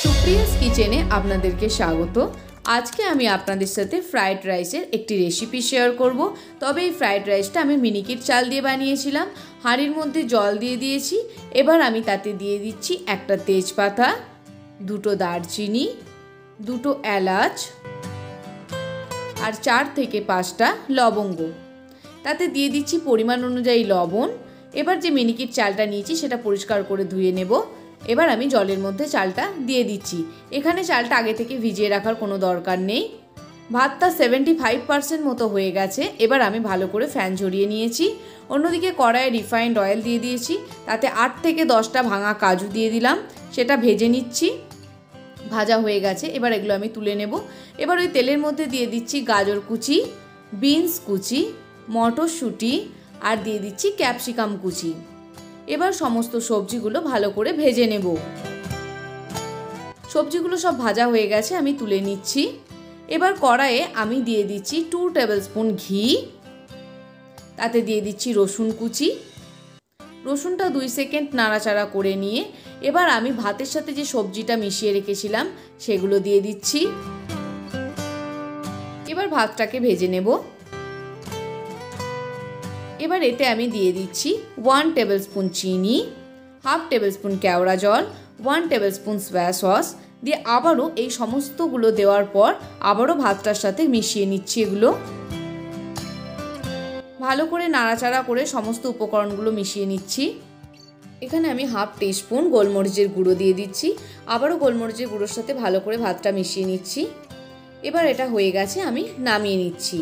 সুপ্রিয়াস কিচেনে আপনাদেরকে স্বাগত। আজকে আমি আপনাদের সাথে ফ্রাইড রাইসের একটি রেসিপি শেয়ার করব। তবে এই ফ্রাইড রাইসটা আমি মিনিকেট চাল দিয়ে বানিয়েছিলাম। হাঁড়ির মধ্যে জল দিয়ে দিয়েছি। এবার আমি তাতে দিয়ে দিচ্ছি একটা তেজপাতা, দুটো দারচিনি, দুটো এলাচ আর 4 থেকে 5টা লবঙ্গ। তাতে দিয়ে দিচ্ছি পরিমাণ অনুযায়ী লবণ। এবার যে মিনিকেট চালটা নিয়েছি সেটা পরিষ্কার করে ধুয়ে নেব। এবার আমি জলের মধ্যে চালটা দিয়ে দিচ্ছি। এখানে চালটা আগে থেকে ভিজিয়ে রাখার কোনো দরকার নেই। ভাতটা 75% মতো হয়ে গেছে। এবার আমি ভালো করে ফ্যান ঝরিয়ে নিয়েছি। অন্যদিকে কড়াইয়ে রিফাইন্ড অয়েল দিয়ে দিয়েছি। তাতে 8 থেকে 10টা ভাঙা কাজু দিয়ে দিলাম, সেটা ভেজে নিচ্ছি। ভাজা হয়ে গেছে, এবার এগুলো আমি তুলে নেব। এবার ওই তেলের মধ্যে দিয়ে দিচ্ছি গাজর কুচি, বিনস কুচি, মটরশুঁটি আর দিয়ে দিচ্ছি ক্যাপসিকাম কুচি। এবার সমস্ত সবজিগুলো ভালো করে ভেজে নেব। সবজিগুলো সব ভাজা হয়ে গেছে, আমি তুলে নিচ্ছি। এবার কড়াইয়ে আমি দিয়ে দিচ্ছি 2 টেবিল স্পুন ঘি। তাতে দিয়ে দিচ্ছি রসুন কুচি। রসুনটা 2 সেকেন্ড নাড়াচাড়া করে নিয়ে এবার আমি ভাতের সাথে যে সবজিটা মিশিয়ে রেখেছিলাম সেগুলো দিয়ে দিচ্ছি। এবার ভাতটাকে ভেজে নেব। এবার এতে আমি দিয়ে দিচ্ছি 1 টেবিল স্পুন চিনি, 1/2 টেবিল স্পুন কেওড়া জল, 1 টেবিল স্পুন সয়া সস দিয়ে আবারও এই সমস্তগুলো দেওয়ার পর আবারও ভাতটার সাথে মিশিয়ে নিচ্ছি। এগুলো ভালো করে নাড়াচাড়া করে সমস্ত উপকরণগুলো মিশিয়ে নিচ্ছি। এখানে আমি 1/2 টিস্পুন গোলমরিচের গুঁড়ো দিয়ে দিচ্ছি। আবারও গোলমরিচের গুঁড়োর সাথে ভালো করে ভাতটা মিশিয়ে নিচ্ছি। এবার এটা হয়ে গেছে, আমি নামিয়ে নিচ্ছি।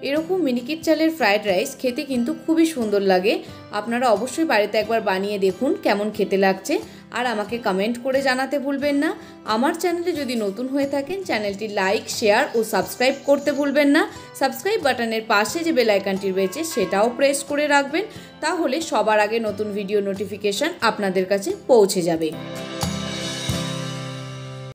এরকম মিনিকেট চালের ফ্রাইড রাইস খেতে কিন্তু খুবই সুন্দর লাগে। আপনারা অবশ্যই বাড়িতে একবার বানিয়ে দেখুন কেমন খেতে লাগছে, আর আমাকে কমেন্ট করে জানাতে ভুলবেন না। আমার চ্যানেলে যদি নতুন হয়ে থাকেন চ্যানেলটি লাইক, শেয়ার ও সাবস্ক্রাইব করতে ভুলবেন না। সাবস্ক্রাইব বাটনের পাশে যে বেল আইকনটি রয়েছে সেটাও প্রেস করে রাখবেন, তাহলে সবার আগে নতুন ভিডিও নোটিফিকেশন আপনাদের কাছে পৌঁছে যাবে।